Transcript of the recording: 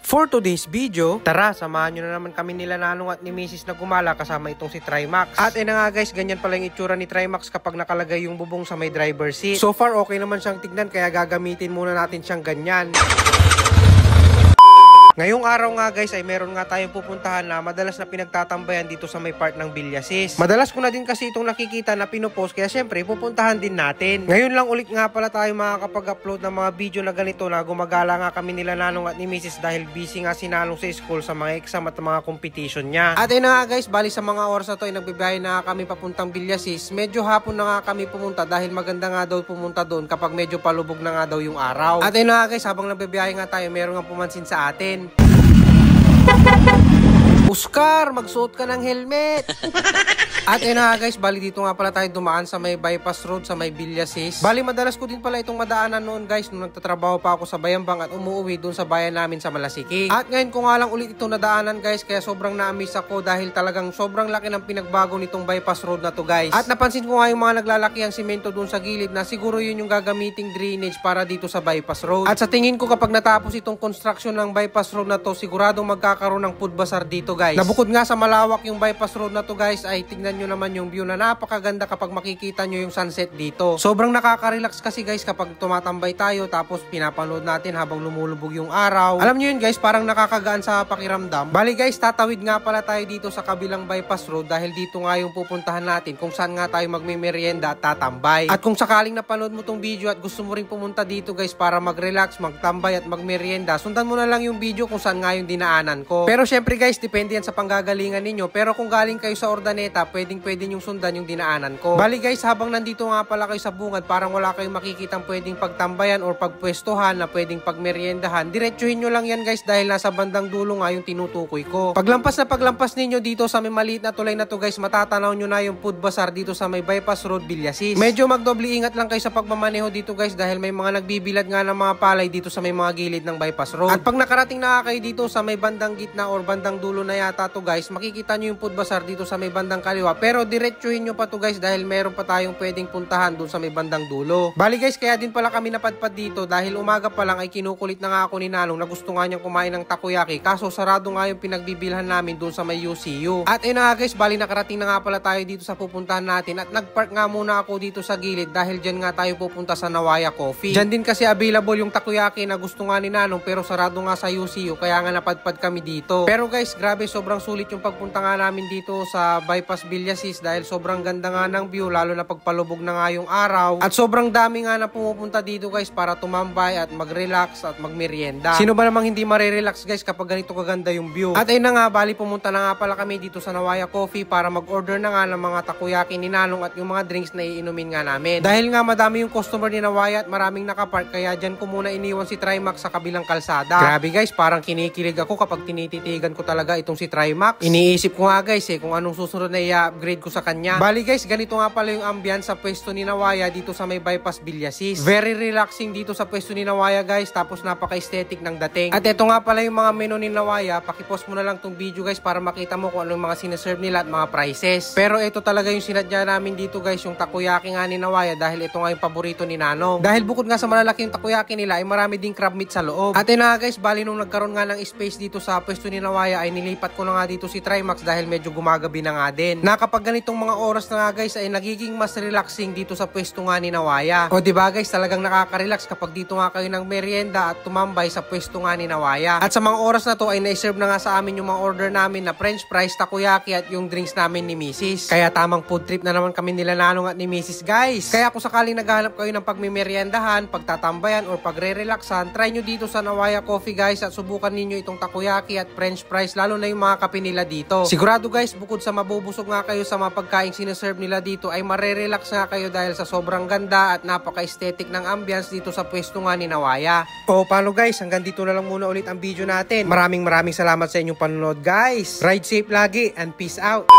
For today's video, tara, samahan nyo na naman kami nila Nanong at ni Mrs. na gumala kasama itong si Trimax. At nga guys, ganyan pala yung itsura ni Trimax kapag nakalagay yung bubong sa may driver seat. So far, okay naman siyang tignan kaya gagamitin muna natin siyang ganyan. Ngayong araw nga guys ay meron nga tayong pupuntahan na madalas na pinagtatambayan dito sa may part ng Villasis. Madalas ko na din kasi itong nakikita na pinopost kaya syempre pupuntahan din natin. Ngayon lang ulit nga pala tayo makakapag-upload ng mga video na ganito na gumagala nga kami nila Nanong at ni Mrs. dahil busy nga si Nanong sa school sa mga exam at mga competition niya. At nga guys, bali sa mga oras na to ay nagbibiyahe na kami papuntang Villasis. Medyo hapon na nga kami pumunta dahil maganda nga daw pumunta doon kapag medyo palubog na nga daw yung araw. At nga guys, habang nagbibiyahe nga tayo meron nga pumansin sa atin. Oscar, magsuot ka ng helmet. At nga guys, bali dito nga pala tayo dumaan sa may bypass road sa may Villasis. Bali madalas ko din pala itong madaanan noon guys nung nagtatrabaho pa ako sa Bayambang at umuwi doon sa bayan namin sa Malasiking. At ngayon ko nga lang ulit itong nadaanan guys kaya sobrang na-miss ako dahil talagang sobrang laki ng pinagbago nitong bypass road na to guys. At napansin ko nga yung mga naglalaki ang simento doon sa gilid na siguro yun yung gagamiting drainage para dito sa bypass road. At sa tingin ko kapag natapos itong construction ng bypass road na to, siguradong magkakaroon ng food bazaar dito guys. Nabukod nga sa malawak yung bypass road na to guys ay tignan nyo naman yung view na napakaganda kapag makikita nyo yung sunset dito. Sobrang nakaka-relax kasi guys kapag tumatambay tayo tapos pinapanood natin habang lumulubog yung araw. Alam nyo yun guys, parang nakakagaan sa pakiramdam. Bali guys, tatawid nga pala tayo dito sa kabilang bypass road dahil dito nga yung pupuntahan natin kung saan nga tayo magme-merienda at tatambay. At kung sakaling napanood mo tong video at gusto mo ring pumunta dito guys para mag-relax, magtambay at magmerienda, sundan mo na lang yung video kung saan nga yung dinaanan ko. Pero syempre guys, depende yan sa panggagalingan ninyo. Pero kung galing kayo sa Urdaneta, pwedeng yung sundan yung dinaanan ko. Bali guys, habang nandito nga pala kayo sa bungad, parang wala kayong makikitang pwedeng pagtambayan or pagpwestuhan na pwedeng pagmeriendahan. Diretsuhin nyo lang yan guys dahil nasa bandang dulo nga yung tinutukoy ko. Paglampas ninyo dito sa may maliit na tulay na to guys, matatanaw nyo na yung food bazaar dito sa may bypass road Villasis. Medyo magdoble ingat lang kayo sa pagmamaneho dito guys dahil may mga nagbibilad nga ng mga palay dito sa may mga gilid ng bypass road. At pag nakarating na kayo dito sa may bandang gitna or bandang dulo na yata to guys, makikita nyo yung food bazaar dito sa may bandang kaliwa. Pero diretsuhin nyo pa to guys dahil meron pa tayong pwedeng puntahan dun sa may bandang dulo. Bali guys, kaya din pala kami napadpad dito dahil umaga pa lang ay kinukulit na nga ako ni Nanong na gusto nga niyang kumain ng takoyaki kaso sarado nga yung pinagbibilhan namin dun sa may UCU. At nga guys, bali nakarating na nga pala tayo dito sa pupuntahan natin at nagpark nga muna ako dito sa gilid dahil dyan nga tayo pupunta sa Nawaya Coffee. Dyan din kasi available yung takoyaki na gusto nga ni Nanong pero sarado nga sa UCU kaya nga napadpad kami dito. Pero guys, grabe sobrang sulit yung pagpunta nga namin dito sa bypass Villasis dahil sobrang ganda nga ng view lalo na pagpalubog na nga yung araw at sobrang dami nga na pumupunta dito guys para tumambay at mag-relax at magmerienda. Sino ba namang hindi marirelax guys kapag ganito kaganda yung view? At ayun na nga, bali pumunta na nga pala kami dito sa Nawaya Coffee para mag-order na nga ng mga takoyaki ni Nanong at yung mga drinks na iinumin nga namin. Dahil nga madami yung customer ni Nawaya at maraming nakapark kaya dyan ko muna iniwan si Trimax sa kabilang kalsada. Grabe guys, parang kinikilig ako kapag tinititigan ko talaga itong si Trimax. Iniisip ko nga guys kung anong susunod na i-upgrade ko sa kanya. Bali guys, ganito nga pala yung ambience sa pwesto ni Nawaya dito sa may bypass Villasis. Very relaxing dito sa pwesto ni Nawaya guys, tapos napaka-aesthetic ng dating. At ito nga pala yung mga menu ni Nawaya, pakipost mo na lang tong video guys para makita mo kung anong mga sineserve nila at mga prices. Pero ito talaga yung sinadya namin dito guys, yung takoyaki nga ni Nawaya dahil ito nga yung paborito ni Nanong. Dahil bukod nga sa malalaki yung takoyaki nila ay marami ding crab meat sa loob. At yun nga guys, bali nung nagkaroon nga ng space dito sa pwesto ni Nawaya ay nilipat ko na nga dito si Trimax dahil medyo gumagabi na nga din. Kapag ganitong mga oras na nga guys ay nagiging mas relaxing dito sa pwesto nga ni Nawaya. O diba guys, talagang nakaka-relax kapag dito nga kayo ng merienda at tumambay sa pwesto nga ni Nawaya. At sa mga oras na to ay na-serve na nga sa amin yung mga order namin na french fries, takoyaki at yung drinks namin ni Mrs. Kaya tamang food trip na naman kami nila Nanong at ni Mrs. guys. Kaya kung sakaling naghahanap kayo ng pagmimeriendahan, pagtatambayan or pagre-relaxan, try nyo dito sa Nawaya Coffee guys at subukan ninyo itong takoyaki at french fries lalo na yung mga kape nila dito. Sigurado guys, bukod sa mabubusog nga kayo sa mga pagkain sineserve nila dito ay marerelax nga kayo dahil sa sobrang ganda at napaka-aesthetic ng ambience dito sa pwesto nga ni Nawaya. O paano guys, hanggang dito na lang muna ulit ang video natin. Maraming salamat sa inyong panonood guys. Ride safe lagi and peace out.